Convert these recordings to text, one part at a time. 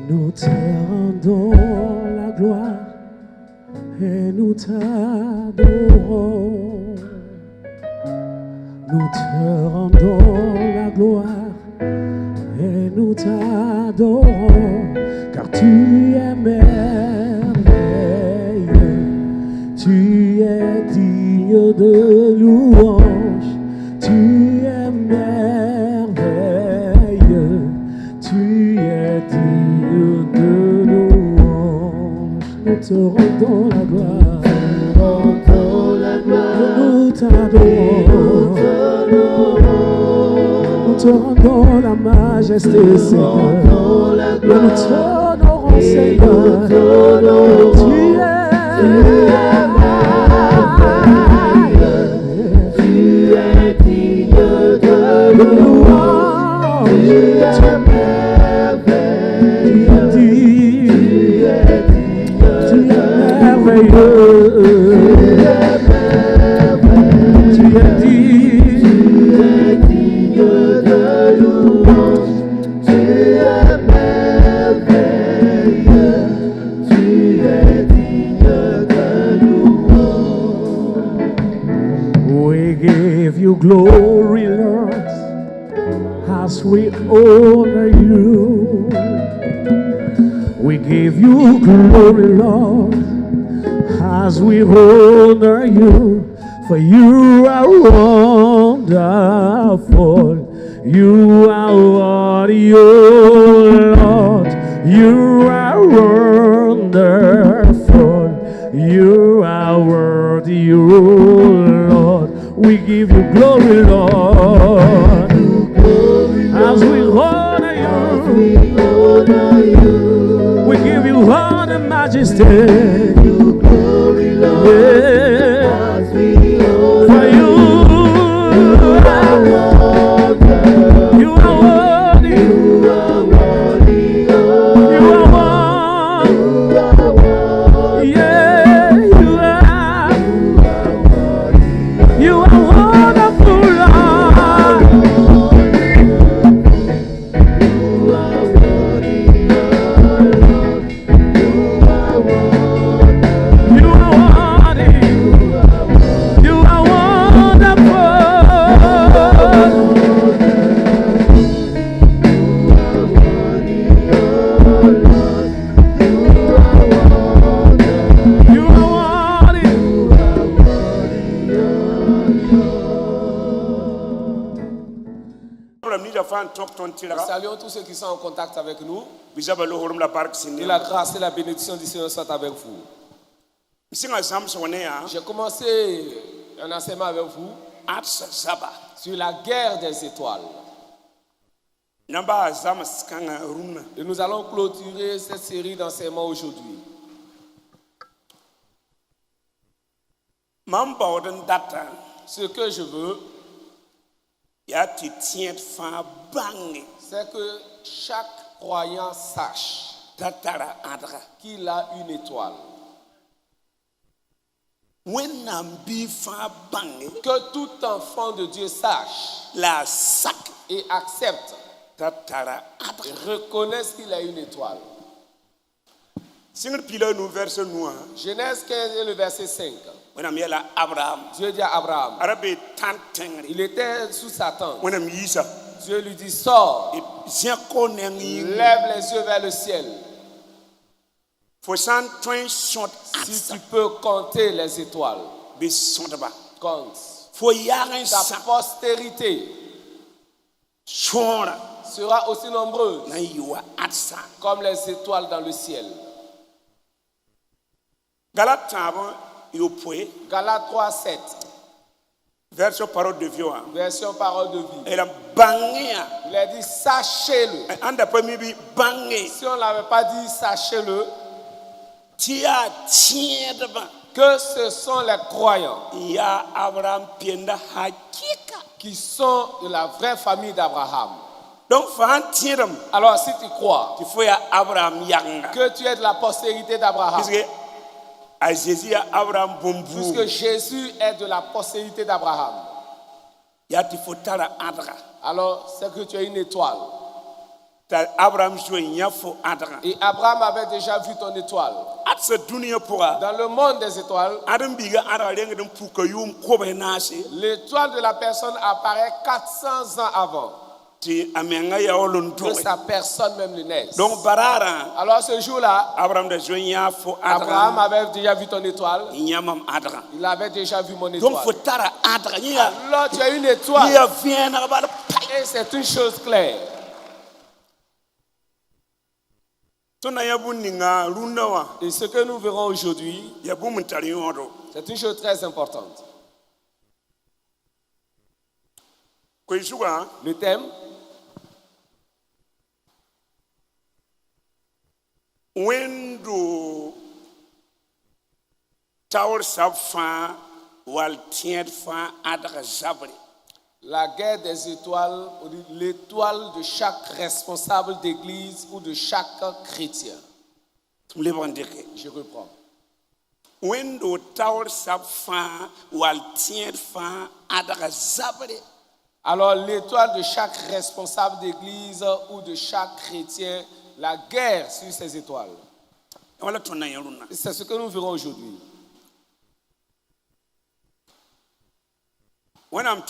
Nous te rendons la gloire et nous t'adorons. Nous te rendons la gloire et nous t'adorons, car tu es merveilleux, tu es digne de louange, tu es merveilleux, tu es digne de louange. Nous te rendons la gloire, nous t'adorons. Nous te rendons la majesté, Seigneur. Nous t'honorons, Seigneur. Tu es merveilleux. Tu es digne de louange. Tu es merveilleux. Tu es merveilleux. Tu es glory, Lord, as we honor you. We give you glory, Lord, as we honor you. For you are wonderful. You are worthy, oh Lord. You are wonderful. You are worthy, oh Lord. We give you glory, Lord, as we honor you. We give you all the majesty. Yeah. For you are worthy. You are worthy. You are worthy. Yeah, you are. You are wonderful, Lord. You are worthy. You are wonderful. You are worthy. Saluons tous ceux qui sont en contact avec nous. Que la grâce et la bénédiction du Seigneur soient avec vous. J'ai commencé un enseignement avec vous sur la guerre des étoiles. Et nous allons clôturer cette série d'enseignements aujourd'hui. Ce que je veux, c'est que chaque croyant sache qu'il a une étoile. Que tout enfant de Dieu sache et accepte et reconnaisse qu'il a une étoile. Genèse 15 et le verset 5. Dieu dit à Abraham, il était sous sa tente. Dieu lui dit, sors, lève les yeux vers le ciel. Si tu peux compter les étoiles, compte. Ta postérité sera aussi nombreuse comme les étoiles dans le ciel. Galates 3:7. Version parole de vie. Version parole de vie. Il a dit sachez-le. Si on n'avait pas dit sachez-le, que ce sont les croyants qui sont de la vraie famille d'Abraham. Alors si tu crois que tu es de la postérité d'Abraham, puisque Jésus est de la postérité d'Abraham, alors c'est que tu as une étoile. Et Abraham avait déjà vu ton étoile. Dans le monde des étoiles, l'étoile de la personne apparaît 400 ans avant que sa personne même ne naisse. Alors ce jour-là, Abraham avait déjà vu ton étoile. Il avait déjà vu mon étoile. Alors tu as une étoile. Et c'est une chose claire. Et ce que nous verrons aujourd'hui, c'est une chose très importante. Le thème, la guerre des étoiles, l'étoile de chaque responsable d'église ou de chaque chrétien. Je reprends. Alors l'étoile de chaque responsable d'église ou de chaque chrétien, la guerre sur ces étoiles. C'est ce que nous verrons aujourd'hui. Un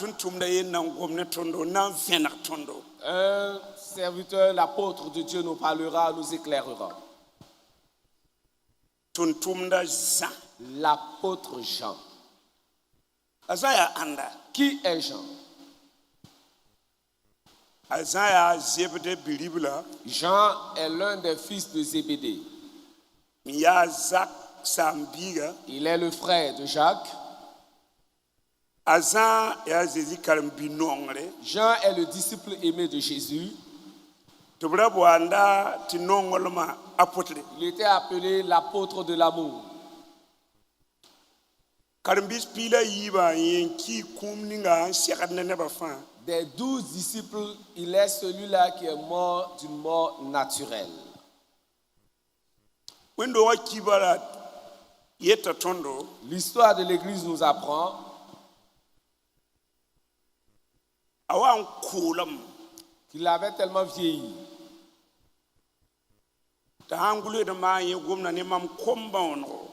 serviteur, l'apôtre de Dieu nous parlera, nous éclairera. L'apôtre Jean. Qui est Jean? Jean est l'un des fils de Zébédée. Il est le frère de Jacques. Jean est le disciple aimé de Jésus. Il était appelé l'apôtre de l'amour. Des 12 disciples, il est celui-là qui est mort d'une mort naturelle. L'histoire de l'Église nous apprend qu'il avait tellement vieilli.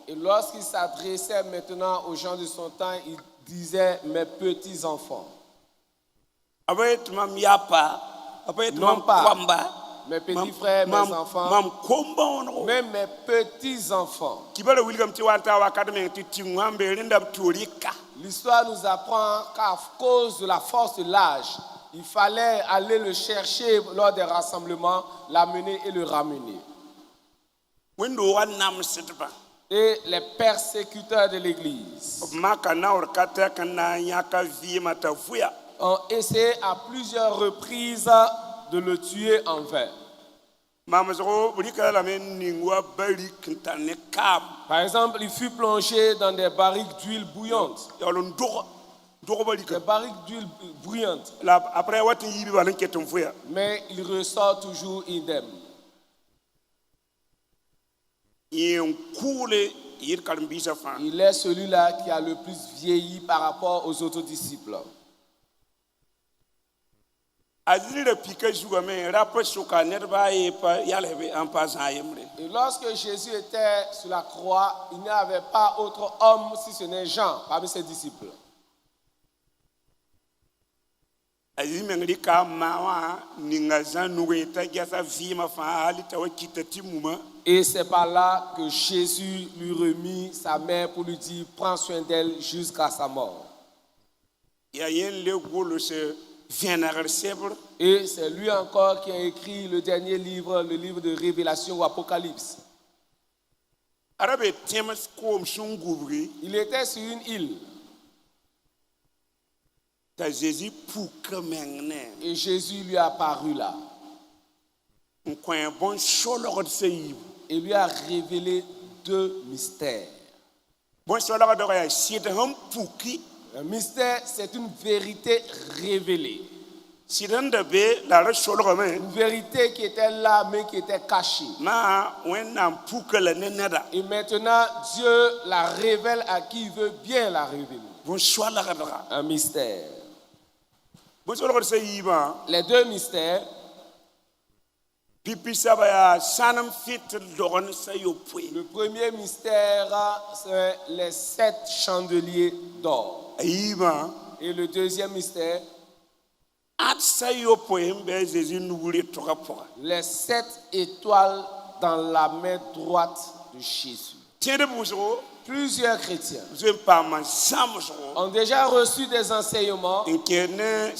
Et lorsqu'il s'adressait maintenant aux gens de son temps, il disait « mes petits enfants ». Non pas mes petits frères, mes enfants, mais mes petits enfants. L'histoire nous apprend qu'à cause de la force de l'âge, il fallait aller le chercher lors des rassemblements, l'amener et le ramener. Et les persécuteurs de l'Église ont essayé à plusieurs reprises de le tuer en vain. Par exemple, il fut plongé dans des barriques d'huile bouillante. Des barriques d'huile bouillante. Mais il ressort toujours indemne. Il est celui-là qui a le plus vieilli par rapport aux autres disciples. Et lorsque Jésus était sur la croix, il n'y avait pas autre homme si ce n'est Jean parmi ses disciples. Et c'est par là que Jésus lui remit sa mère pour lui dire « Prends soin d'elle jusqu'à sa mort ». Et c'est lui encore qui a écrit le dernier livre, le livre de Révélation ou Apocalypse. Il était sur une île. Et Jésus lui a apparu là. Et lui a révélé 2 mystères. Un mystère, c'est une vérité révélée. Une vérité qui était là, mais qui était cachée. Et maintenant, Dieu la révèle à qui il veut bien la révéler. Un mystère. Les 2 mystères, Le premier mystère, c'est les 7 chandeliers d'or. Et le deuxième mystère, les 7 étoiles dans la main droite de Jésus. Plusieurs chrétiens ont déjà reçu des enseignements sur les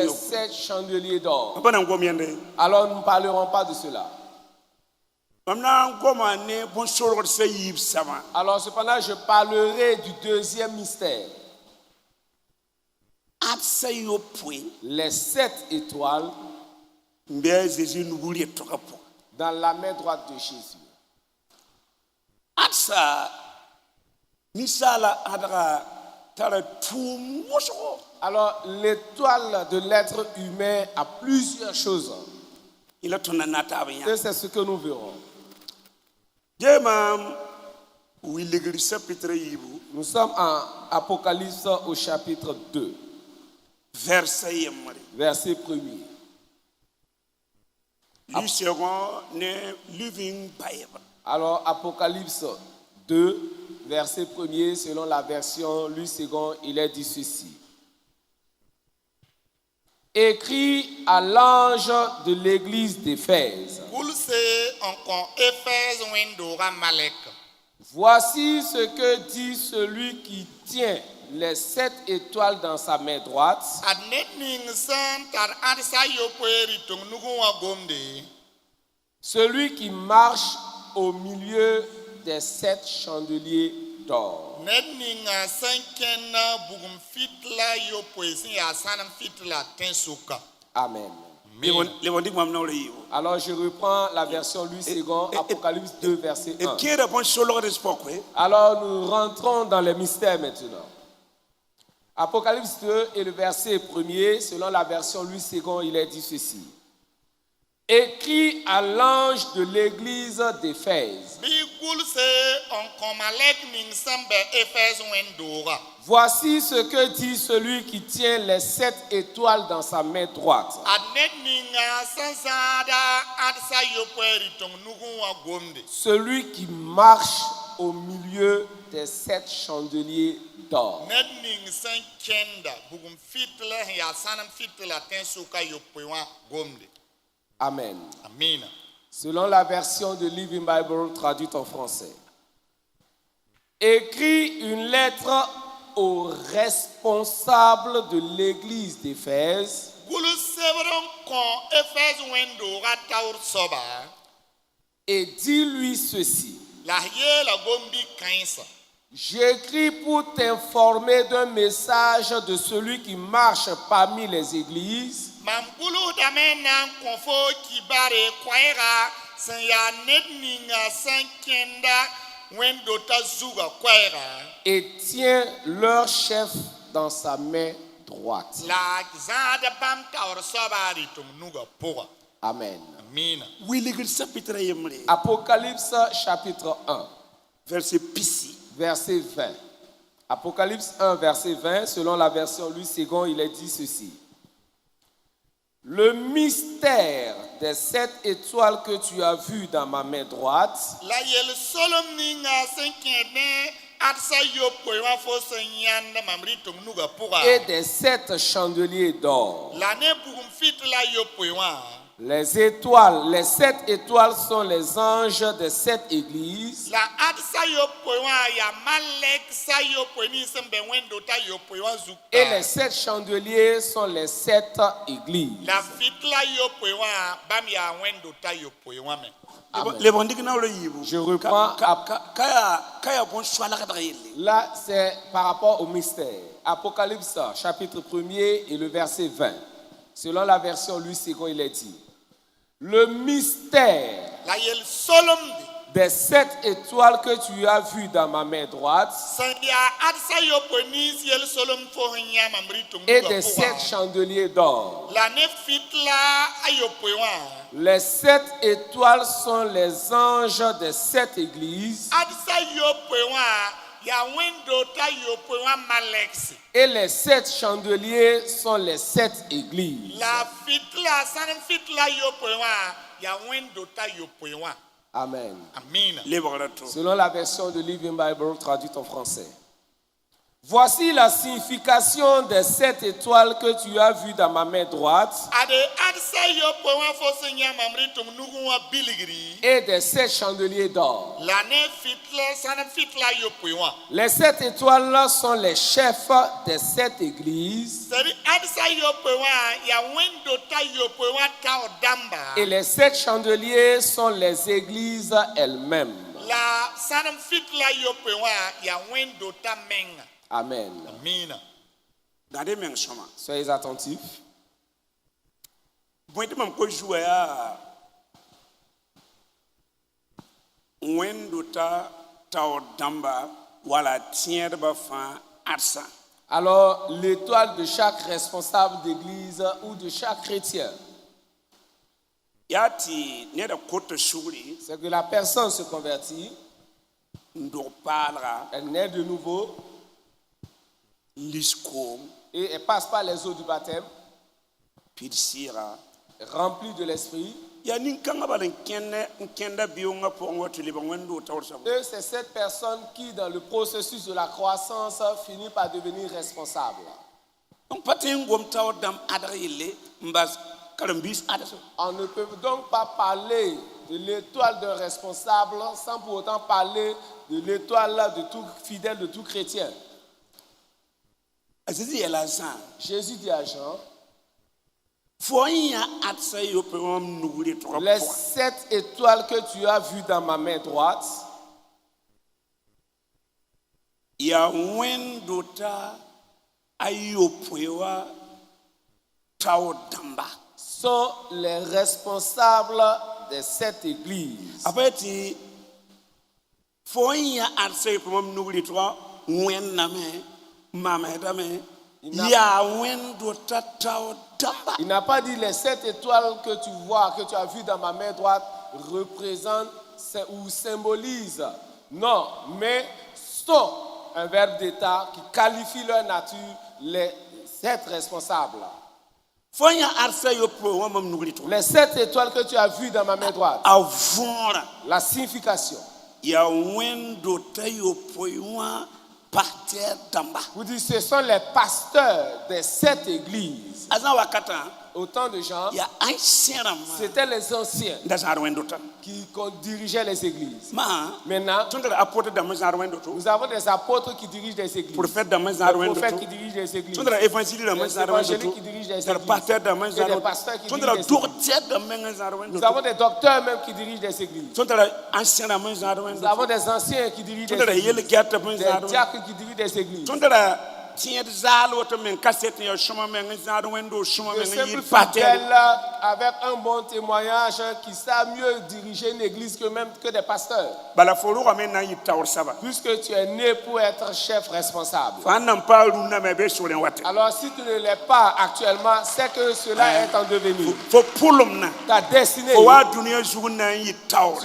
7 chandeliers d'or. Alors nous ne parlerons pas de cela. Alors cependant, je parlerai du deuxième mystère. Les 7 étoiles dans la main droite de Jésus. Alors, l'étoile de l'être humain a plusieurs choses. Et c'est ce que nous verrons. Nous sommes en Apocalypse au chapitre 2, verset 1er. Alors, Apocalypse 2, verset 1er, selon la version Louis II, il est dit ceci. Écrit à l'ange de l'église d'Éphèse. Voici ce que dit celui qui tient les 7 étoiles dans sa main droite. Celui qui marche au milieu des 7 chandeliers d'or. Amen. Alors je reprends la version Louis II, Apocalypse 2, verset 1. Alors nous rentrons dans les mystères maintenant. Apocalypse 2 et le verset 1er, selon la version Louis II, il est dit ceci. Écrit à l'ange de l'église d'Éphèse. Voici ce que dit celui qui tient les 7 étoiles dans sa main droite. Celui qui marche au milieu des 7 chandeliers d'or. Amen. Amen. Selon la version de Living Bible traduite en français. Écrit une lettre aux responsables de l'église d'Éphèse. Et dis-lui ceci. J'écris pour t'informer d'un message de celui qui marche parmi les églises. Et tient leur chef dans sa main droite. Amen. Apocalypse chapitre 1, verset 20. Apocalypse 1, verset 20, selon la version Louis II, il est dit ceci. Le mystère des 7 étoiles que tu as vues dans ma main droite et des 7 chandeliers d'or. Les étoiles, les 7 étoiles sont les anges des 7 églises. Et les 7 chandeliers sont les 7 églises. Je reprends. Là, c'est par rapport au mystère. Apocalypse, chapitre 1er et le verset 20. Selon la version Louis II, il est dit. Le mystère des 7 étoiles que tu as vues dans ma main droite et des 7 chandeliers d'or. Les 7 étoiles sont les anges des 7 églises. Et les 7 chandeliers sont les 7 églises. Amen. Selon la version de Living Bible traduite en français. Voici la signification des 7 étoiles que tu as vues dans ma main droite et des 7 chandeliers d'or. Les 7 étoiles sont les chefs des 7 églises et les 7 chandeliers sont les églises elles-mêmes. Amen. Soyez attentifs. Alors, l'étoile de chaque responsable d'église ou de chaque chrétien, c'est que la personne se convertit, elle naît de nouveau et elle passe par les eaux du baptême, remplie de l'esprit. Et c'est cette personne qui, dans le processus de la croissance, finit par devenir responsable. On ne peut donc pas parler de l'étoile d'un responsable sans pour autant parler de l'étoile de tout fidèle, de tout chrétien. Jésus dit à Jean, les 7 étoiles que tu as vues dans ma main droite sont les responsables des 7 églises. Il n'a pas dit les 7 étoiles que tu vois, que tu as vues dans ma main droite représentent ou symbolisent. Non, mais sont un verbe d'état qui qualifie leur nature, les 7 responsables. Les 7 étoiles que tu as vues dans ma main droite. La signification. Vous dites, ce sont les pasteurs des 7 églises. Au temps de Jean, c'était les anciens qui dirigeaient les églises. Maintenant, nous avons des apôtres qui dirigent les églises, des prophètes qui dirigent les églises, des évangéliques qui dirigent les églises, et des pasteurs qui dirigent les églises. Nous avons des docteurs même qui dirigent les églises. Nous avons des anciens qui dirigent les églises, des diacres qui dirigent les églises. De simples fidèles avec un bon témoignage qui savent mieux diriger une église que des pasteurs. Puisque tu es né pour être chef responsable. Alors si tu ne l'es pas actuellement, c'est que cela est en devenir. Ta destinée. Tu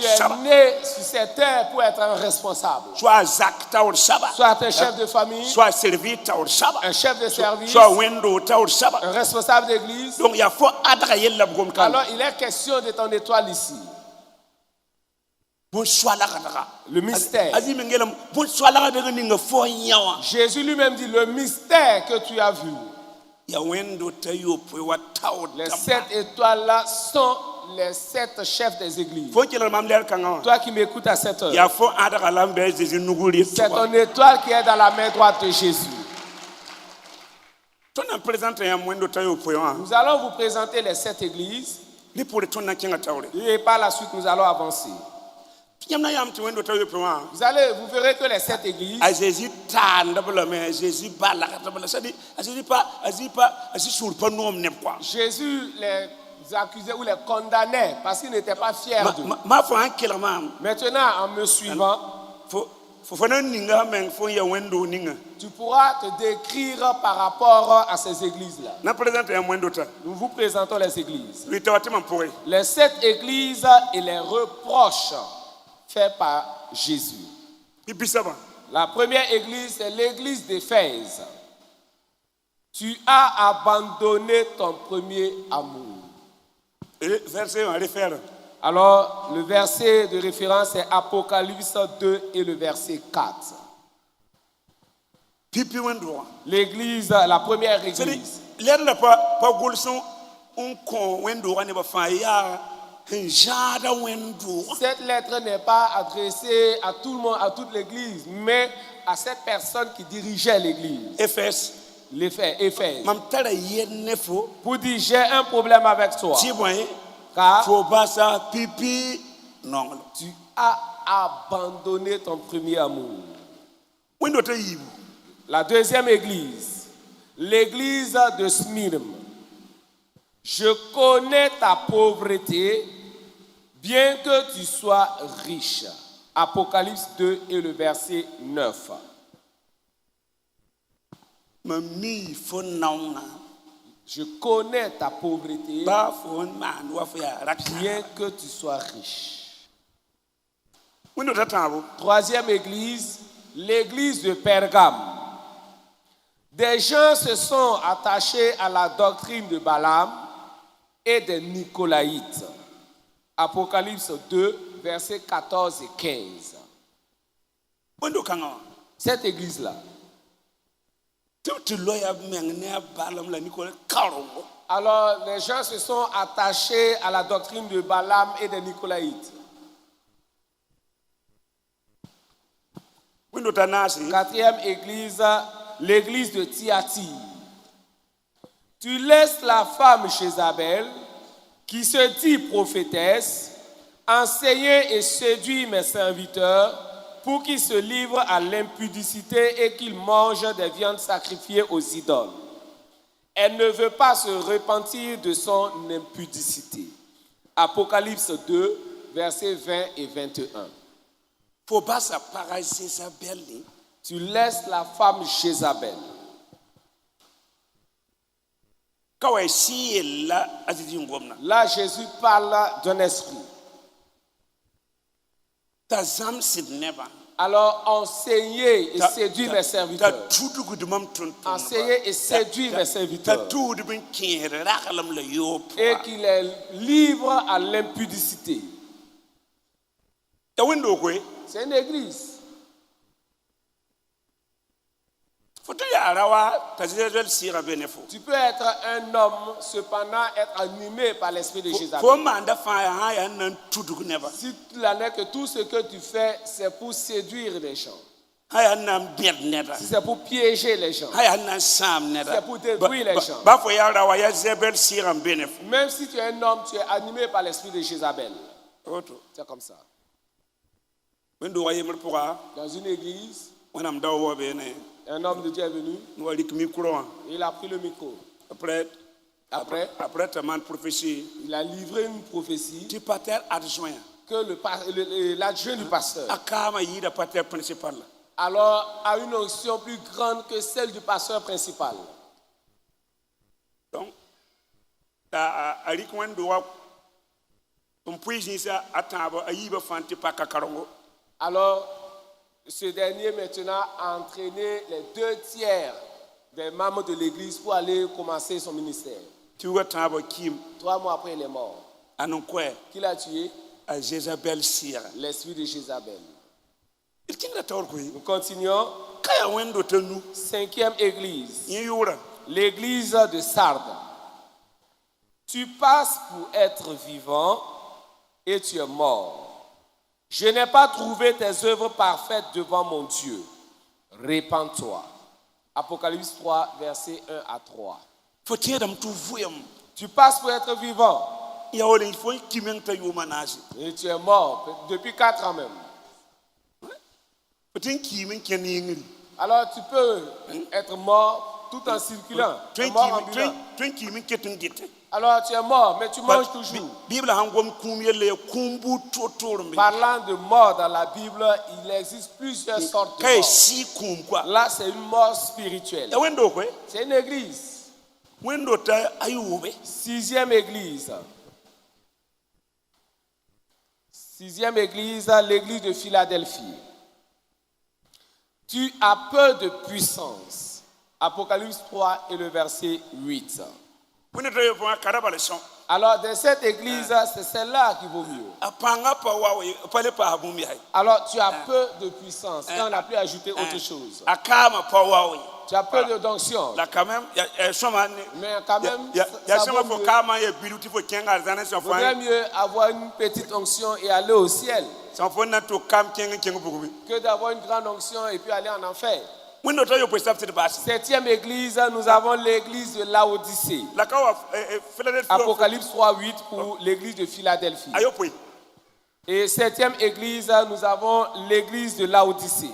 es né sur cette terre pour être un responsable. Soit un chef de famille, un chef de service, un responsable d'église. Alors il est question de ton étoile ici. Le mystère. Jésus lui-même dit le mystère que tu as vu. Les 7 étoiles-là sont les 7 chefs des églises. Toi qui m'écoutes à cette heure, c'est ton étoile qui est dans la main droite de Jésus. Nous allons vous présenter les 7 églises et par la suite nous allons avancer. Vous verrez que les 7 églises, Jésus les accusait ou les condamnait parce qu'ils n'étaient pas fiers d'eux. Maintenant, en me suivant, tu pourras te décrire par rapport à ces églises-là. Nous vous présentons les églises. Les 7 églises et les reproches faits par Jésus. La première église, c'est l'église d'Éphèse. Tu as abandonné ton premier amour. Verset à référence. Alors, le verset de référence est Apocalypse 2 et le verset 4. L'église, la première église. Cette lettre n'est pas adressée à tout le monde, à toute l'église, mais à cette personne qui dirigeait l'église. Éphèse. Éphèse. Pour dire, j'ai un problème avec toi. Car tu as abandonné ton premier amour. La deuxième église, l'église de Smyrne. Je connais ta pauvreté, bien que tu sois riche. Apocalypse 2 et le verset 9. Je connais ta pauvreté, bien que tu sois riche. Troisième église, l'église de Pergame. Des gens se sont attachés à la doctrine de Balaam et des Nicolaïtes. Apocalypse 2, versets 14 et 15. Cette église-là. Alors, les gens se sont attachés à la doctrine de Balaam et des Nicolaïtes. Quatrième église, l'église de Thyatire. Tu laisses la femme Jézabel, qui se dit prophétesse, enseigner et séduire mes serviteurs pour qu'ils se livrent à l'impudicité et qu'ils mangent des viandes sacrifiées aux idoles. Elle ne veut pas se repentir de son impudicité. Apocalypse 2, versets 20 et 21. Tu laisses la femme Jézabel. Là, Jésus parle d'un esprit. Alors, enseignez et séduire mes serviteurs. Enseignez et séduire mes serviteurs. Et qu'il les livre à l'impudicité. C'est une église. Tu peux être un homme, cependant être animé par l'esprit de Jésus. Si tu n'en es que tout ce que tu fais, c'est pour séduire les gens. Si c'est pour piéger les gens. C'est pour détruire les gens. Même si tu es un homme, tu es animé par l'esprit de Jézabel. C'est comme ça. Dans une église, un homme de Dieu est venu. Il a pris le micro. Après, il a livré une prophétie que l'adjoint du pasteur alors a une onction plus grande que celle du pasteur principal. Donc, alors, ce dernier maintenant a entraîné les 2 tiers des membres de l'église pour aller commencer son ministère. 3 mois après, il est mort. Qui l'a tué? L'esprit de Jézabel. Nous continuons. 5e église. L'église de Sardes. Tu passes pour être vivant et tu es mort. Je n'ai pas trouvé tes œuvres parfaites devant mon Dieu. Répands-toi. Apocalypse 3, versets 1 à 3. Tu passes pour être vivant. Et tu es mort depuis 4 ans même. Alors tu peux être mort tout en circulant. Mort ambulant. Alors tu es mort, mais tu manges toujours. Parlant de mort dans la Bible, il existe plusieurs sortes de mort. Là, c'est une mort spirituelle. C'est une église. 6e église. 6e église, l'église de Philadelphie. Tu as peu de puissance. Apocalypse 3 et le verset 8. Alors, dans cette église, c'est celle-là qui vaut mieux. Alors, tu as peu de puissance. Et on a pu ajouter autre chose. Tu as peu de d'onction. Mais quand même, ça vaut mieux. Vaudrait mieux avoir une petite onction et aller au ciel que d'avoir une grande onction et puis aller en enfer. Septième église, nous avons l'église de Laodicée. Apocalypse 3:8 pour l'église de Philadelphie. Et septième église, nous avons l'église de Laodicée.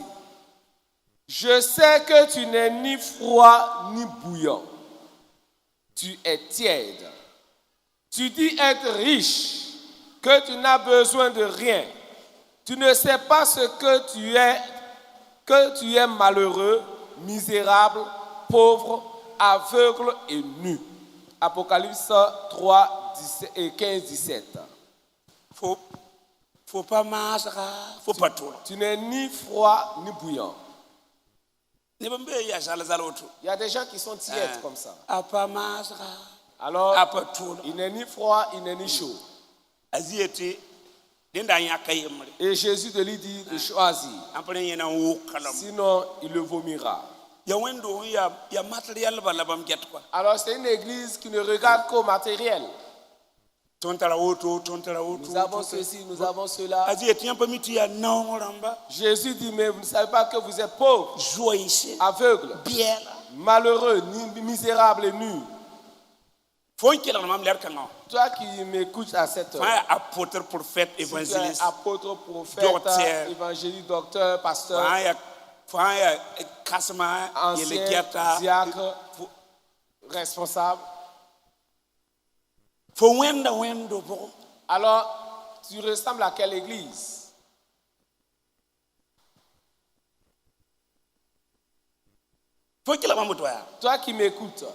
Je sais que tu n'es ni froid ni bouillant. Tu es tiède. Tu dis être riche, que tu n'as besoin de rien. Tu ne sais pas ce que tu es malheureux, misérable, pauvre, aveugle et nu. Apocalypse 3, 15-17. Faut pas manger, faut pas tout. Tu n'es ni froid ni bouillant. Il y a des gens qui sont tièdes comme ça. Alors, il n'est ni froid, il n'est ni chaud. Et Jésus de lui dit de choisir. Sinon, il le vomira. Alors, c'est une église qui ne regarde qu'au matériel. Nous avons ceci, nous avons cela. Jésus dit, mais vous ne savez pas que vous êtes pauvre, aveugle, malheureux, misérable et nu. Toi qui m'écoutes à cette heure, apôtre, prophète, évangéliste, apôtre, prophète, évangéliste, docteur, pasteur, ancien, diacre, responsable. Alors, tu ressembles à quelle église? Toi qui m'écoutes,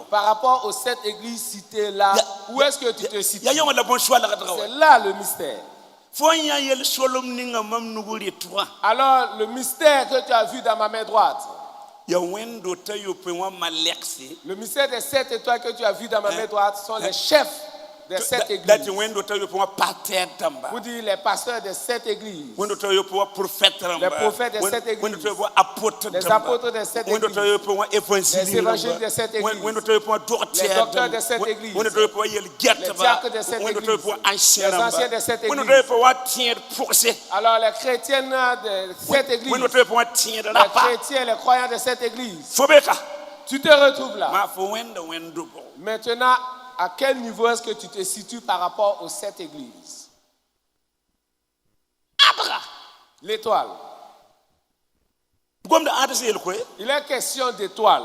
par rapport aux 7 églises citées là, où est-ce que tu te situes? C'est là le mystère. Alors, le mystère que tu as vu dans ma main droite, le mystère des 7 étoiles que tu as vu dans ma main droite sont les chefs des 7 églises. Vous dites les pasteurs des 7 églises, les prophètes des 7 églises, les apôtres des 7 églises, les évangélistes des 7 églises, les docteurs des 7 églises, les diacres des 7 églises, les anciens des 7 églises. Alors les chrétiens des 7 églises, les chrétiens, les croyants de cette église, tu te retrouves là. Maintenant, à quel niveau est-ce que tu te situes par rapport aux 7 églises? L'étoile. Il est question d'étoile.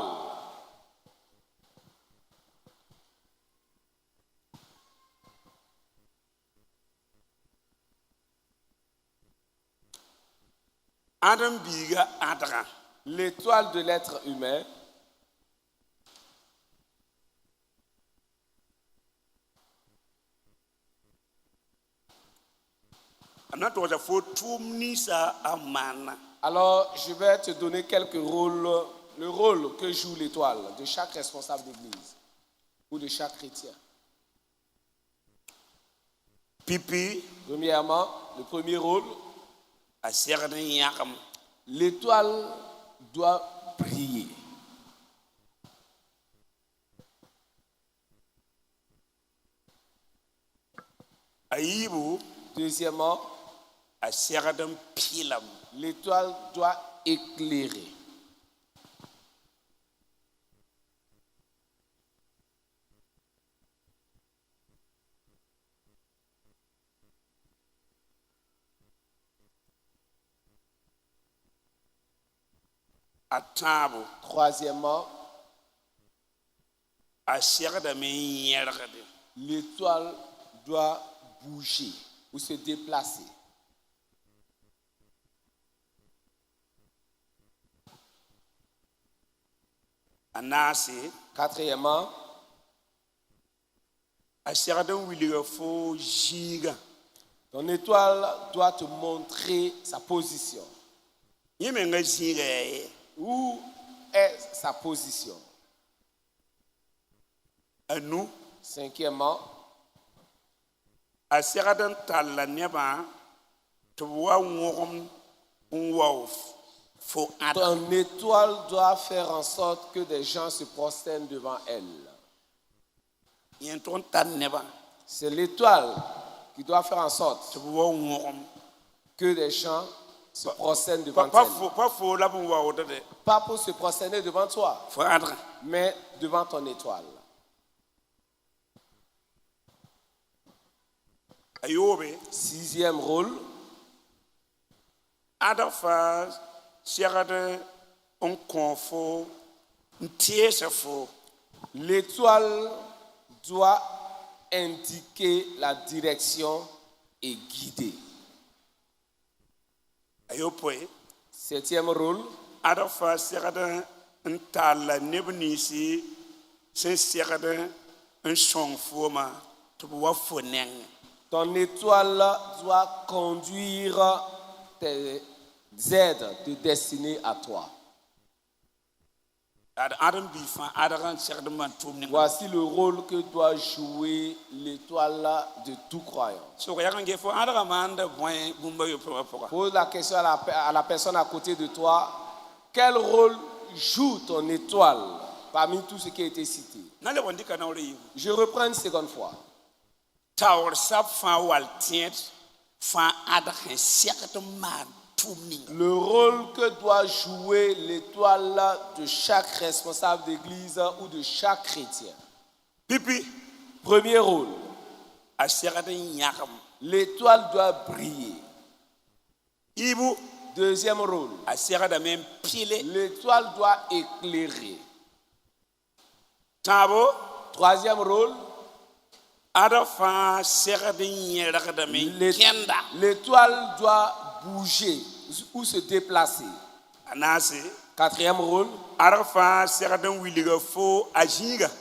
L'étoile de l'être humain. Alors, je vais te donner quelques rôles, le rôle que joue l'étoile de chaque responsable d'église ou de chaque chrétien. Premièrement, le premier rôle, l'étoile doit briller. Deuxièmement, l'étoile doit éclairer. Troisièmement, l'étoile doit bouger ou se déplacer. Quatrièmement, ton étoile doit te montrer sa position. Où est sa position? Cinquièmement, ton étoile doit faire en sorte que des gens se prosternent devant elle. C'est l'étoile qui doit faire en sorte que des gens se prosternent devant elle. Pas pour se prosterner devant toi, mais devant ton étoile. Sixième rôle. L'étoile doit indiquer la direction et guider. Septième rôle. Ton étoile doit conduire tes aides de destinée à toi. Voici le rôle que doit jouer l'étoile de tout croyant. Pose la question à la personne à côté de toi. Quel rôle joue ton étoile parmi tout ce qui a été cité? Je reprends une seconde fois. Le rôle que doit jouer l'étoile de chaque responsable d'église ou de chaque chrétien. Premier rôle. L'étoile doit briller. Deuxième rôle. L'étoile doit éclairer. Troisième rôle. L'étoile doit bouger ou se déplacer. Quatrième rôle.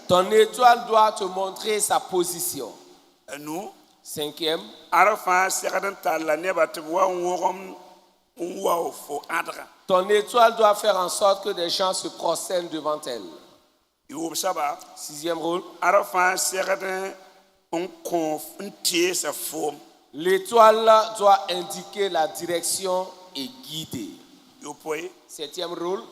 Ton étoile doit te montrer sa position. Cinquième. Ton étoile doit faire en sorte que des gens se prosternent devant elle. Sixième rôle. L'étoile doit indiquer la direction et guider. Septième rôle.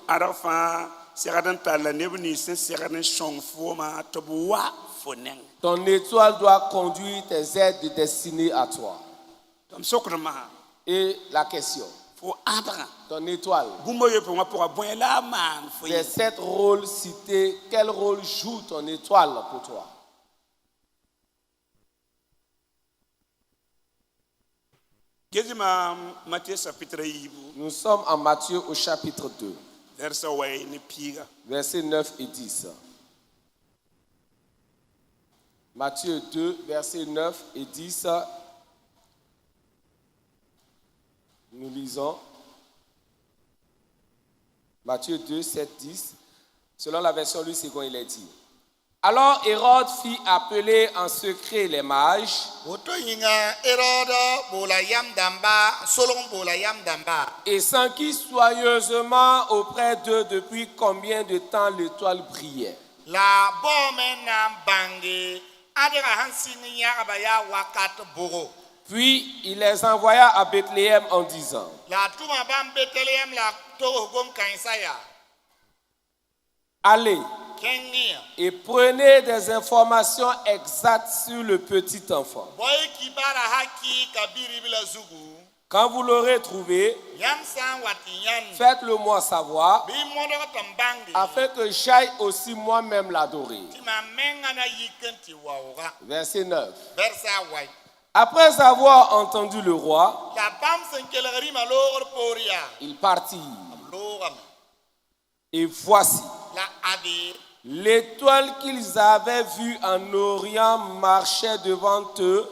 Ton étoile doit conduire tes aides de destinée à toi. Et la question. Ton étoile. Des 7 rôles cités, quel rôle joue ton étoile pour toi? Nous sommes en Matthieu au chapitre 2, versets 9 et 10. Matthieu 2, versets 9 et 10. Nous lisons Matthieu 2, 7, 10. Selon la version Louis II, il est dit. Alors Hérode fit appeler en secret les mages et s'enquit soigneusement auprès d'eux depuis combien de temps l'étoile brillait. Puis il les envoya à Bethléem en disant: Allez et prenez des informations exactes sur le petit enfant. Quand vous l'aurez trouvé, faites-le moi savoir, afin que j'aille aussi moi-même l'adorer. Verset 9. Après avoir entendu le roi, il partit. Et voici, l'étoile qu'ils avaient vue en Orient marchait devant eux,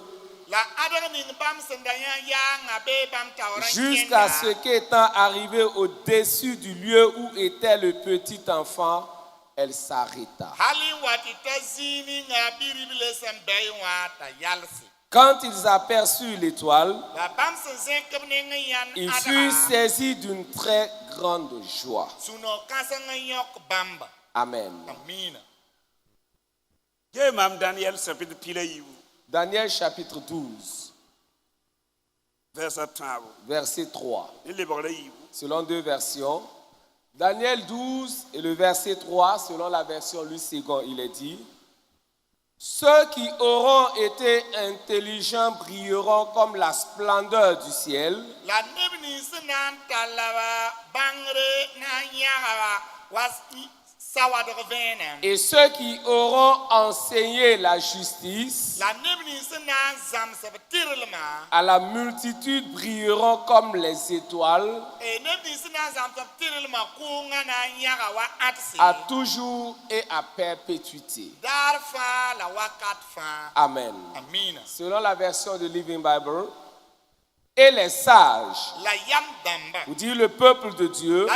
jusqu'à ce qu'étant arrivée au-dessus du lieu où était le petit enfant, elle s'arrêta. Quand ils aperçurent l'étoile, ils furent saisis d'une très grande joie. Amen. Daniel chapitre 12, verset 3. Selon deux versions. Daniel 12 et le verset 3, selon la version Louis II, il est dit: ceux qui auront été intelligents brilleront comme la splendeur du ciel. Et ceux qui auront enseigné la justice à la multitude brilleront comme les étoiles, à toujours et à perpétuité. Amen. Selon la version de Living Bible, et les sages, vous dites le peuple de Dieu,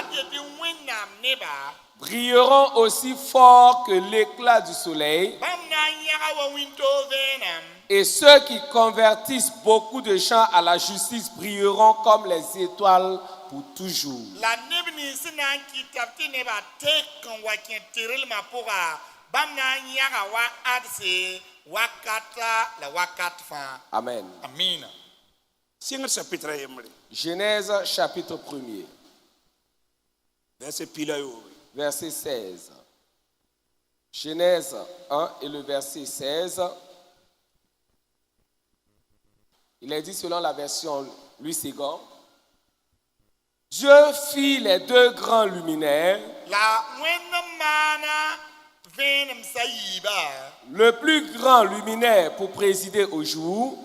brilleront aussi fort que l'éclat du soleil, et ceux qui convertissent beaucoup de gens à la justice brilleront comme les étoiles pour toujours. Amen. Genèse chapitre 1er. Verset 16. Genèse 1 et le verset 16. Il est dit selon la version Louis II: Dieu fit les deux grands luminaires. Le plus grand luminaire pour présider au jour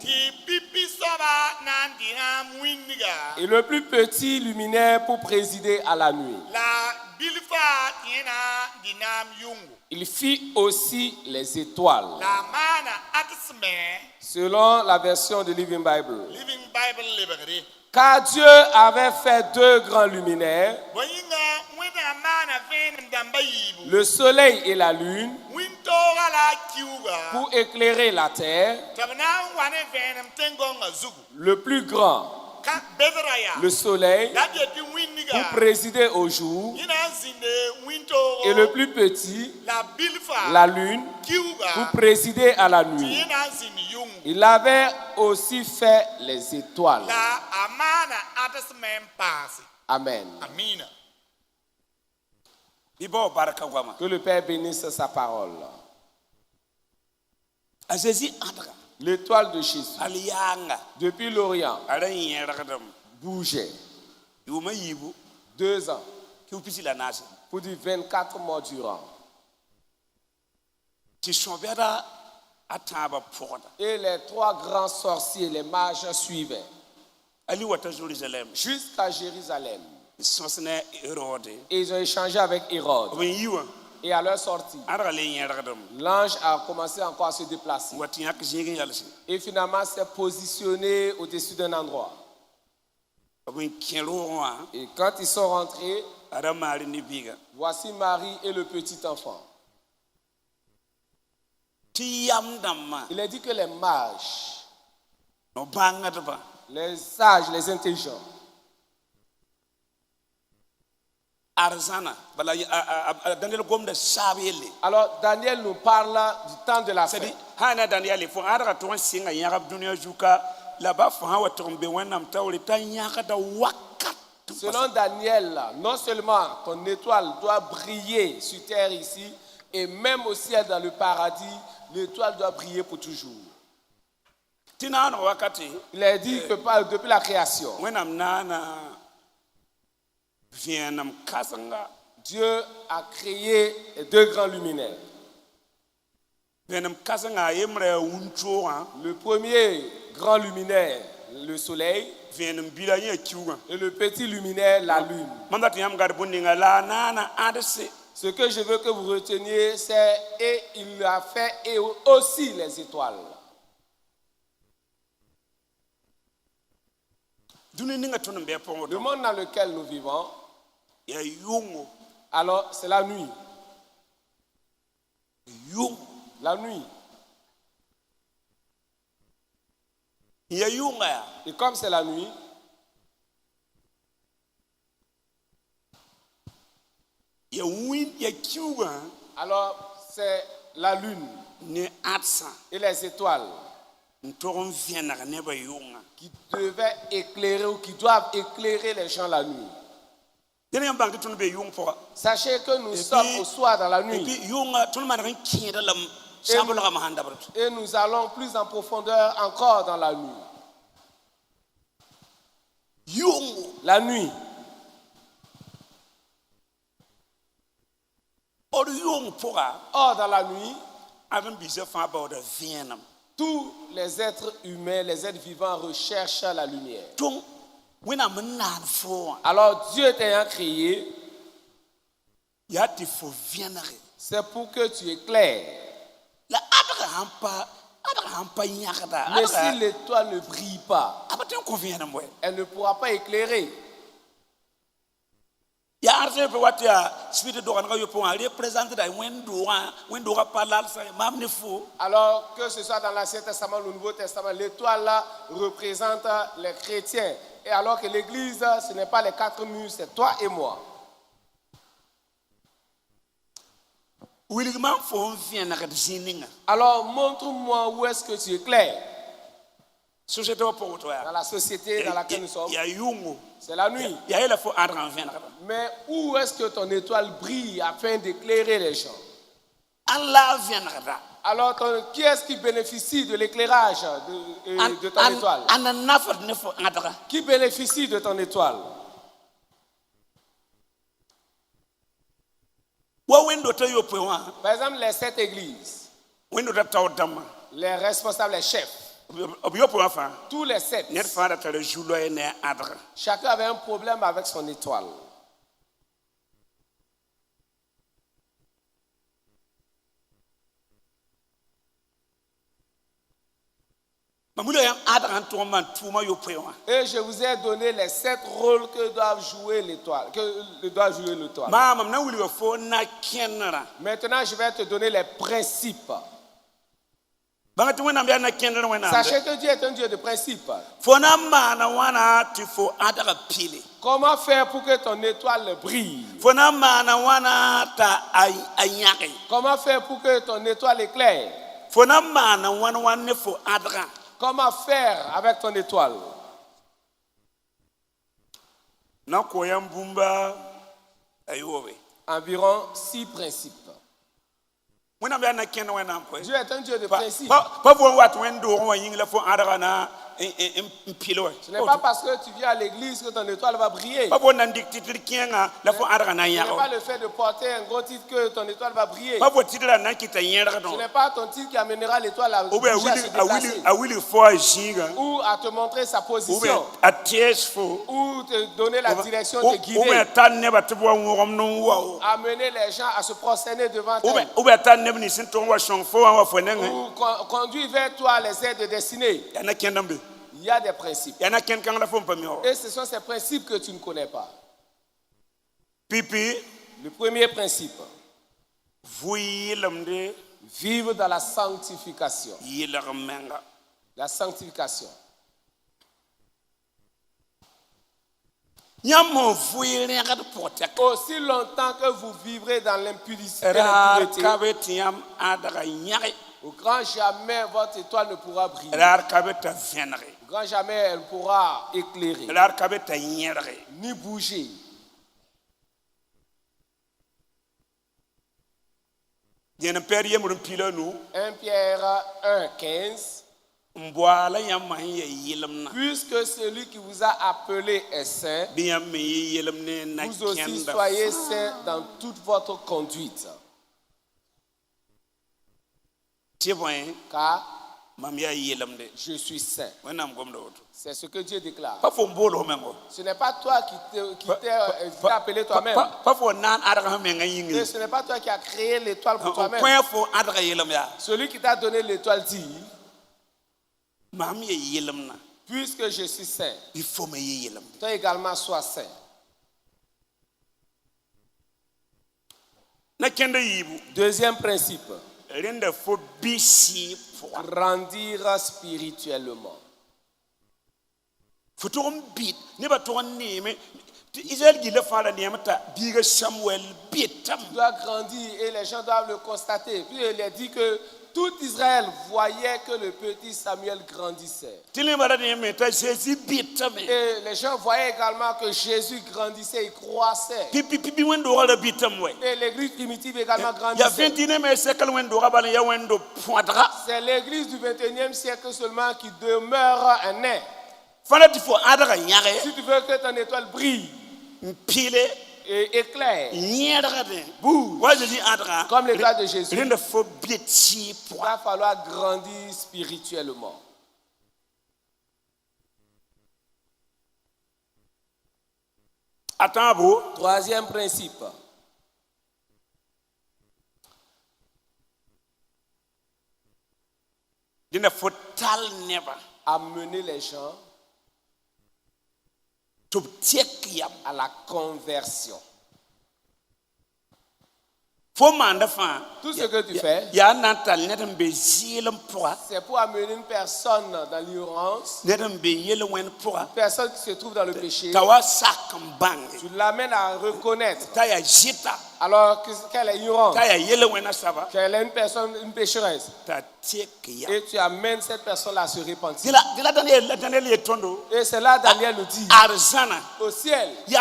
et le plus petit luminaire pour présider à la nuit. Il fit aussi les étoiles. Selon la version de Living Bible. Car Dieu avait fait deux grands luminaires, le soleil et la lune, pour éclairer la terre. Le plus grand, le soleil, pour présider au jour, et le plus petit, la lune, pour présider à la nuit. Il avait aussi fait les étoiles. Amen. Que le Père bénisse sa parole. L'étoile de Jésus, depuis l'Orient, bougeait. 2 ans, pour dire 24 mois durant. Et les 3 grands sorciers, les mages, suivaient jusqu'à Jérusalem. Et ils ont échangé avec Hérode. Et à leur sortie, l'ange a commencé encore à se déplacer. Et finalement s'est positionné au-dessus d'un endroit. Et quand ils sont rentrés, voici Marie et le petit enfant. Il est dit que les mages, les sages, les intelligents, alors Daniel nous parle du temps de la fin. Selon Daniel, non seulement ton étoile doit briller sur terre ici, et même au ciel dans le paradis, l'étoile doit briller pour toujours. Il est dit que depuis la création, Dieu a créé les 2 grands luminaires. Le premier grand luminaire, le soleil, et le petit luminaire, la lune. Ce que je veux que vous reteniez, c'est et il a fait et aussi les étoiles. Le monde dans lequel nous vivons, alors c'est la nuit. La nuit. Et comme c'est la nuit, alors c'est la lune et les étoiles qui devaient éclairer ou qui doivent éclairer les gens la nuit. Sachez que nous sommes au soir dans la nuit. Et nous allons plus en profondeur encore dans la nuit. La nuit. Or, dans la nuit, tous les êtres humains, les êtres vivants recherchent la lumière. Alors, Dieu t'ayant créé, c'est pour que tu éclaires. Mais si l'étoile ne brille pas, elle ne pourra pas éclairer. Alors que ce soit dans l'Ancien Testament ou le Nouveau Testament, l'étoile là représente les chrétiens. Et alors que l'église, ce n'est pas les 4 murs, c'est toi et moi. Alors montre-moi où est-ce que tu éclaires. Dans la société dans laquelle nous sommes, c'est la nuit. Mais où est-ce que ton étoile brille afin d'éclairer les gens? Alors, qui est-ce qui bénéficie de l'éclairage de ton étoile? Qui bénéficie de ton étoile? Par exemple, les 7 églises, les responsables, les chefs, tous les 7, chacun avait un problème avec son étoile. Et je vous ai donné les 7 rôles que doit jouer l'étoile. Maintenant, je vais te donner les principes. Sachez que Dieu est un Dieu de principes. Comment faire pour que ton étoile brille? Comment faire pour que ton étoile éclaire? Comment faire avec ton étoile? Environ 6 principes. Dieu est un Dieu de principe. Ce n'est pas parce que tu viens à l'église que ton étoile va briller. Ce n'est pas le fait de porter un gros titre que ton étoile va briller. Ce n'est pas ton titre qui amènera l'étoile à bouger, à se déplacer. Ou à te montrer sa position. Ou te donner la direction, te guider. Amener les gens à se prosterner devant elle. Ou conduire vers toi les aides destinées. Il y a des principes. Et ce sont ces principes que tu ne connais pas. Le premier principe. Vivre dans la sanctification. La sanctification. Aussi longtemps que vous vivrez dans l'impureté, au grand jamais votre étoile ne pourra briller. Au grand jamais elle ne pourra éclairer, ni bouger. « 1 Pierre 1,15 » Puisque celui qui vous a appelé est saint, vous aussi soyez saints dans toute votre conduite. Car je suis saint. C'est ce que Dieu déclare. Ce n'est pas toi qui t'es appelé toi-même. Et ce n'est pas toi qui as créé l'étoile pour toi-même. Celui qui t'a donné l'étoile dit, puisque je suis saint, toi également sois saint. Deuxième principe. Grandir spirituellement. Futurum bit, never to a name. Israël qui le fait la niamata, biga Samuel bitam. Il doit grandir et les gens doivent le constater. Puis il a dit que tout Israël voyait que le petit Samuel grandissait. Et les gens voyaient également que Jésus grandissait, il croissait. Et l'église primitive également grandissait. C'est l'église du 21e siècle seulement qui demeure un nez. Si tu veux que ton étoile brille et éclaire, bouge, comme l'étoile de Jésus, il va falloir grandir spirituellement. Troisième principe. Amener les gens à la conversion. Tout ce que tu fais, c'est pour amener une personne dans l'ignorance, une personne qui se trouve dans le péché. Tu l'amènes à reconnaître alors qu'elle est ignorante, qu'elle est une pécheresse. Et tu amènes cette personne à se repentir. Et c'est là Daniel nous dit, au ciel, ce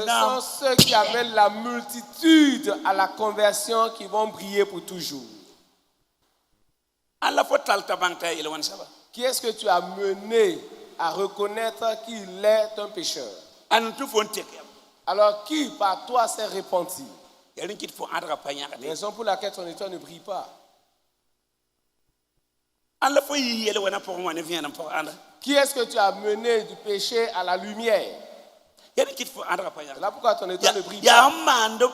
sont ceux qui amènent la multitude à la conversion qui vont briller pour toujours. Qui est-ce que tu as mené à reconnaître qu'il est un pécheur? Alors qui par toi s'est repenti? La raison pour laquelle ton étoile ne brille pas. Qui est-ce que tu as mené du péché à la lumière? Là pourquoi ton étoile ne brille pas? Ne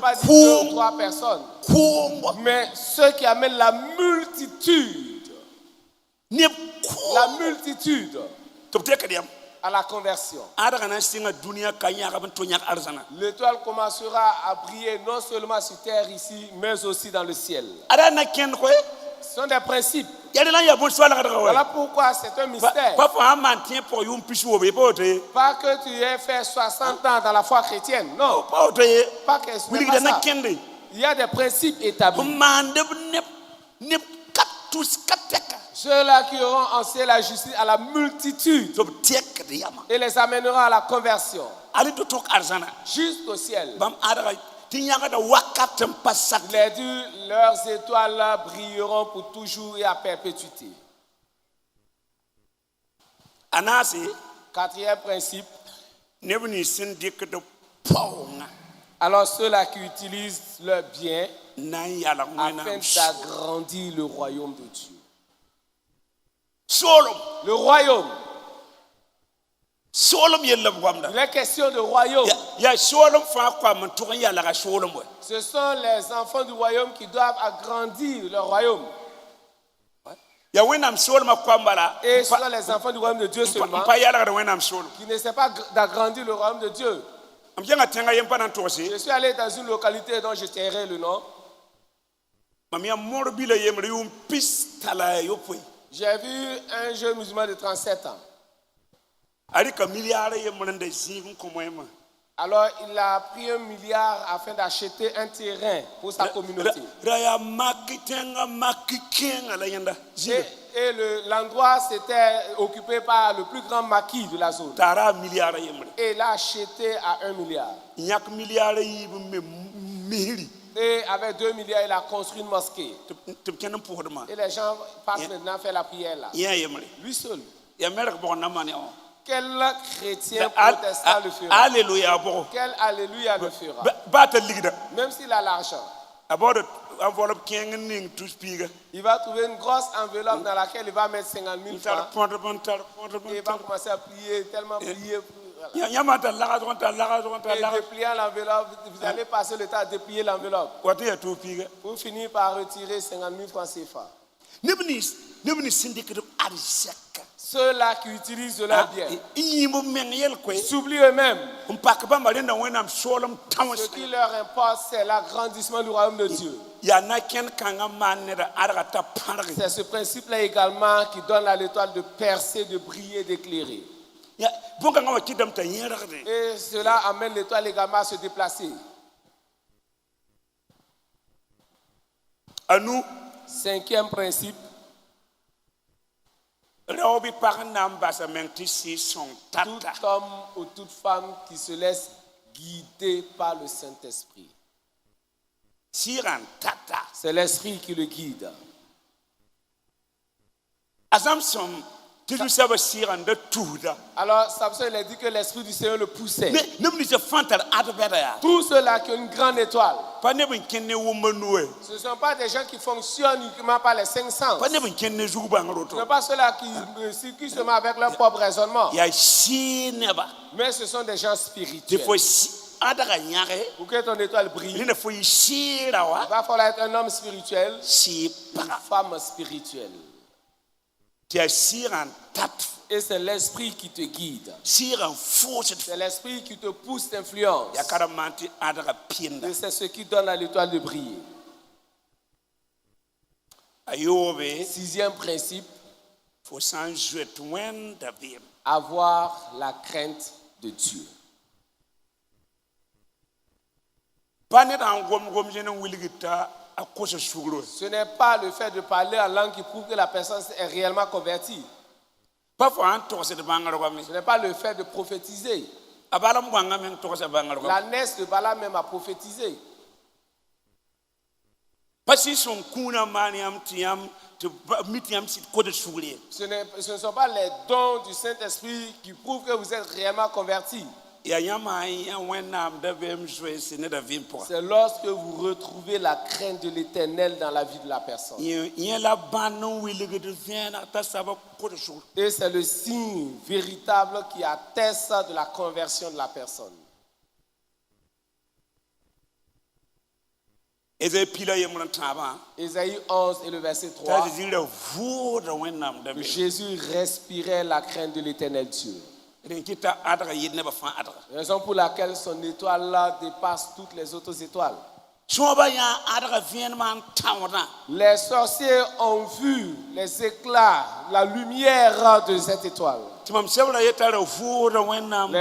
pas dire 2 ou 3 personnes, mais ceux qui amènent la multitude à la conversion. L'étoile commencera à briller non seulement sur terre ici, mais aussi dans le ciel. Ce sont des principes. Voilà pourquoi c'est un mystère. Pas que tu aies fait 60 ans dans la foi chrétienne. Non. Pas que ce n'est pas ça. Il y a des principes établis. Ceux-là qui auront enseigné la justice à la multitude et les amèneront à la conversion. Jusqu'au ciel. Il a dit, leurs étoiles brilleront pour toujours et à perpétuité. Quatrième principe. Alors ceux-là qui utilisent leurs biens afin d'agrandir le royaume de Dieu. Le royaume. Il est question de royaume. Ce sont les enfants du royaume qui doivent agrandir le royaume. Et ce sont les enfants du royaume de Dieu seulement qui n'essaient pas d'agrandir le royaume de Dieu. Je suis allé dans une localité dont je tairai le nom. J'ai vu un jeune musulman de 37 ans. Alors il a pris 1 milliard afin d'acheter un terrain pour sa communauté. Et l'endroit s'était occupé par le plus grand maquis de la zone. Et il a acheté à 1 milliard. Et avec 2 milliards, il a construit une mosquée. Et les gens passent maintenant faire la prière là. Lui seul. Quel chrétien protestant le fera? Alléluia. Quel alléluia le fera? Même s'il a l'argent. Il va trouver une grosse enveloppe dans laquelle il va mettre 50 000 francs. Et il va commencer à prier, tellement prier. Et dépliant l'enveloppe, vous allez passer le temps à déplier l'enveloppe. Pour finir par retirer 50 000 francs CFA. Ceux-là qui utilisent de leur bien s'oublient eux-mêmes. Ce qui leur importe, c'est l'agrandissement du royaume de Dieu. C'est ce principe-là également qui donne à l'étoile de percer, de briller, d'éclairer. Et cela amène l'étoile également à se déplacer. À nous, cinquième principe. Tout homme ou toute femme qui se laisse guider par le Saint-Esprit. C'est l'Esprit qui le guide. Alors, Samson il a dit que l'Esprit du Seigneur le poussait. Tous ceux-là qui ont une grande étoile, ce ne sont pas des gens qui fonctionnent uniquement par les 500. Ce ne sont pas ceux-là qui circulent seulement avec leur propre raisonnement. Mais ce sont des gens spirituels. Pour que ton étoile brille, il va falloir être un homme spirituel, une femme spirituelle. Et c'est l'esprit qui te guide. C'est l'esprit qui te pousse, t'influence. Et c'est ce qui donne à l'étoile de briller. Sixième principe. Avoir la crainte de Dieu. Ce n'est pas le fait de parler en langue qui prouve que la personne est réellement convertie. Ce n'est pas le fait de prophétiser. La nièce de Balaam même a prophétisé. Ce ne sont pas les dons du Saint-Esprit qui prouvent que vous êtes réellement convertis. C'est lorsque vous retrouvez la crainte de l'Éternel dans la vie de la personne. Et c'est le signe véritable qui atteste de la conversion de la personne. Ésaïe 11 et le verset 3. Jésus respirait la crainte de l'Éternel Dieu. Raison pour laquelle son étoile là dépasse toutes les autres étoiles. Les sorciers ont vu les éclats, la lumière de cette étoile. Les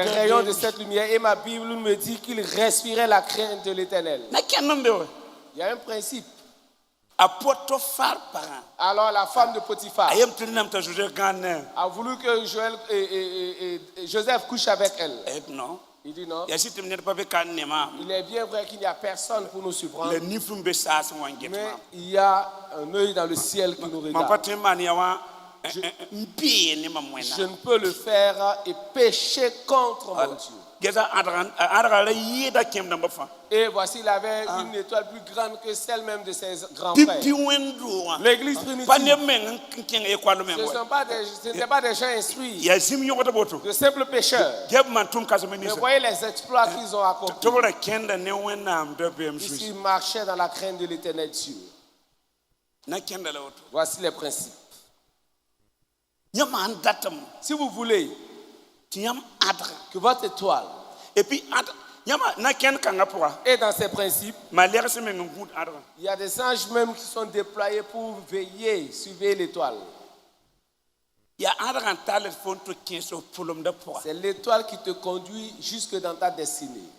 rayons de cette lumière. Et ma Bible me dit qu'il respirait la crainte de l'Éternel. Il y a un principe. Alors la femme de Potiphar a voulu que Joseph couche avec elle. Il dit non. Il est bien vrai qu'il n'y a personne pour nous surprendre. Mais il y a un œil dans le ciel qui nous regarde. Je ne peux le faire et pécher contre mon Dieu. Et voici, il avait une étoile plus grande que celle même de ses grands frères. L'église primitive, ce n'étaient pas des gens instruits, de simples pécheurs. Mais voyez les exploits qu'ils ont accomplis. Ils marchaient dans la crainte de l'Éternel Dieu. Voici les principes. Si vous voulez que votre étoile et dans ces principes, il y a des anges même qui sont déployés pour veiller, surveiller l'étoile. C'est l'étoile qui te conduit jusque dans ta destinée.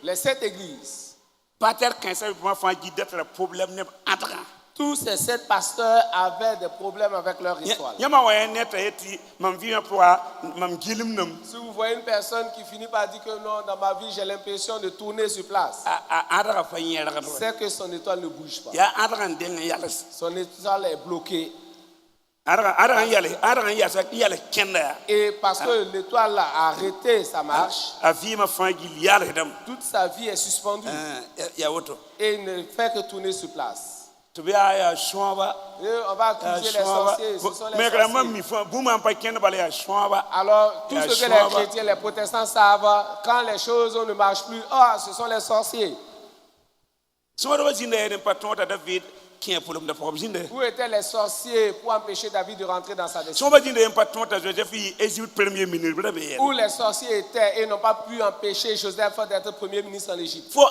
Les 7 églises, tous ces 7 pasteurs avaient des problèmes avec leur étoile. Si vous voyez une personne qui finit par dire que non, dans ma vie j'ai l'impression de tourner sur place, c'est que son étoile ne bouge pas. Son étoile est bloquée. Et parce que l'étoile a arrêté sa marche, toute sa vie est suspendue. Et il ne fait que tourner sur place. Et on va accuser les sorciers. Ce sont les sorciers. Alors, tout ce que les chrétiens, les protestants savent, quand les choses ne marchent plus, ce sont les sorciers. Où étaient les sorciers pour empêcher David de rentrer dans sa destinée? Où les sorciers étaient et n'ont pas pu empêcher Joseph d'être premier ministre en Égypte? Son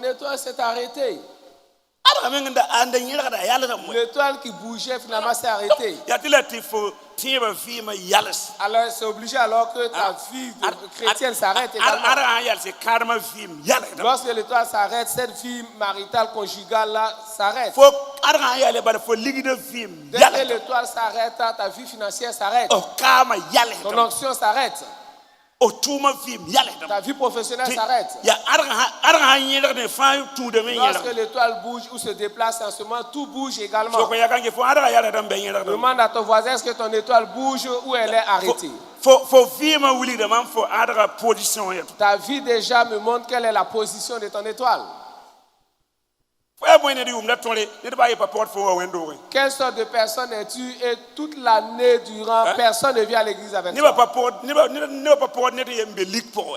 étoile s'est arrêtée. L'étoile qui bougeait finalement s'est arrêtée. Alors c'est obligé alors que ta vie chrétienne s'arrête également. Lorsque l'étoile s'arrête, cette vie maritale, conjugale là s'arrête. Dès que l'étoile s'arrête, ta vie financière s'arrête. Ton onction s'arrête. Ta vie professionnelle s'arrête. Lorsque l'étoile bouge ou se déplace en ce moment, tout bouge également. Demande à ton voisin, est-ce que ton étoile bouge ou elle est arrêtée? Ta vie déjà me montre quelle est la position de ton étoile. Quelle sorte de personne es-tu? Et toute l'année durant, personne ne vient à l'église avec toi.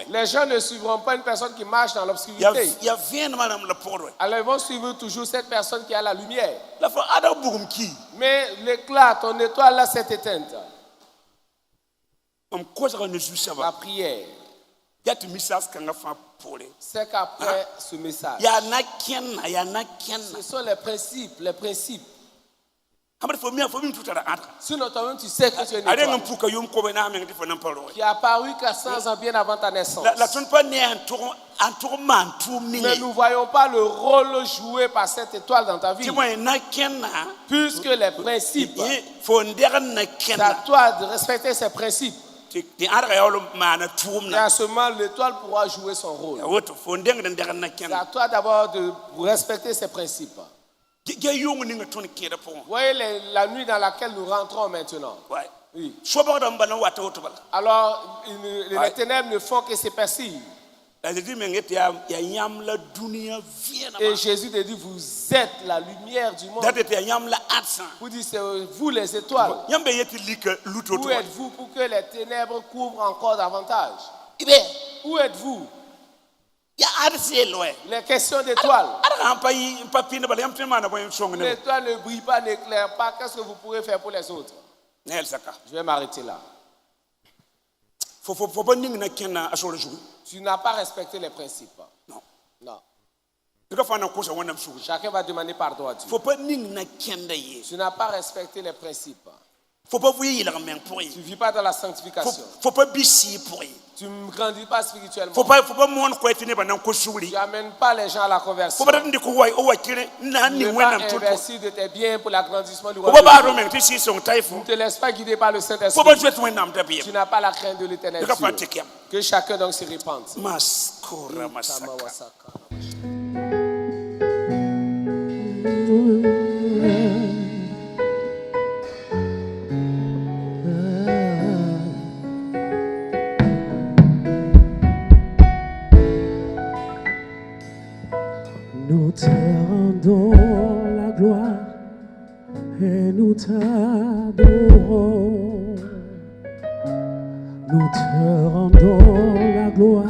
Les gens ne suivront pas une personne qui marche dans l'obscurité. Alors ils vont suivre toujours cette personne qui a la lumière. Mais l'éclat, ton étoile là s'est éteinte. La prière. C'est qu'après ce message, ce sont les principes, Sinon toi-même tu sais que tu es une étoile qui a apparu 400 ans bien avant ta naissance. Mais nous ne voyons pas le rôle joué par cette étoile dans ta vie. Puisque les principes, c'est à toi de respecter ces principes. Et à ce moment, l'étoile pourra jouer son rôle. C'est à toi d'abord de respecter ces principes. Vous voyez la nuit dans laquelle nous rentrons maintenant. Oui. Alors, les ténèbres ne font que s'épaissir. Et Jésus te dit, vous êtes la lumière du monde. Vous dites, c'est vous les étoiles. Où êtes-vous pour que les ténèbres couvrent encore davantage? Où êtes-vous? Les questions d'étoiles. L'étoile ne brille pas, n'éclaire pas. Qu'est-ce que vous pourrez faire pour les autres? Je vais m'arrêter là. Tu n'as pas respecté les principes. Non. Chacun va demander pardon à Dieu. Tu n'as pas respecté les principes. Tu ne vis pas dans la sanctification. Tu ne grandis pas spirituellement. Tu n'amènes pas les gens à la conversion. Tu ne pas investir de tes biens pour l'agrandissement du royaume. Tu ne te laisses pas guider par le Saint-Esprit. Tu n'as pas la crainte de l'Éternel. Que chacun donc se répande. Nous te rendons la gloire et nous t'adorons. Nous te rendons la gloire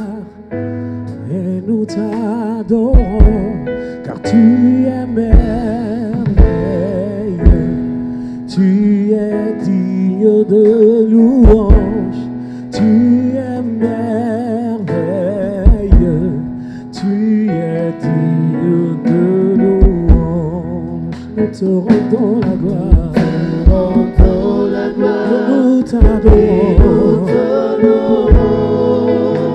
et nous t'adorons, car tu es merveilleux, tu es digne de louange, tu es merveilleux, tu es digne de louange. Nous te rendons la gloire, nous t'adorons,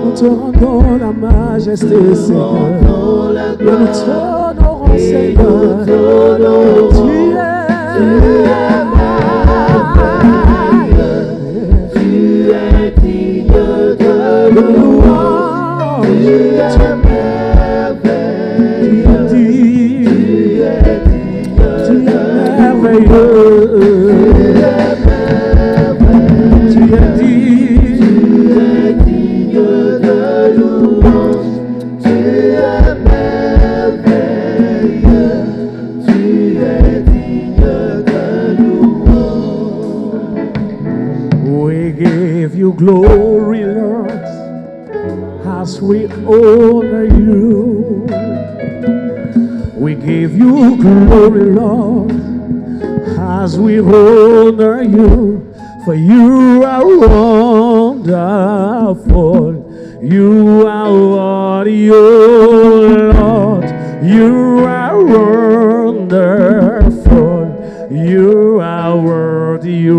nous te rendons la majesté, Seigneur. Nous t'honorons, Seigneur. Tu es digne de louange. Tu es merveilleux. Tu es merveilleux. Tu es digne de louange. Tu es merveilleux. Tu es digne de louange. We give you glory, Lord, as we honor you. give you glory, Lord, as we honor you, for you are wonderful. You are worthy, oh Lord. You are wonderful. You are worthy, oh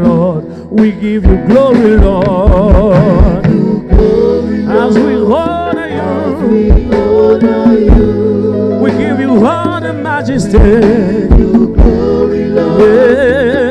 Lord. We give you glory, Lord, as we honor you. We give you all the majesty. Yeah.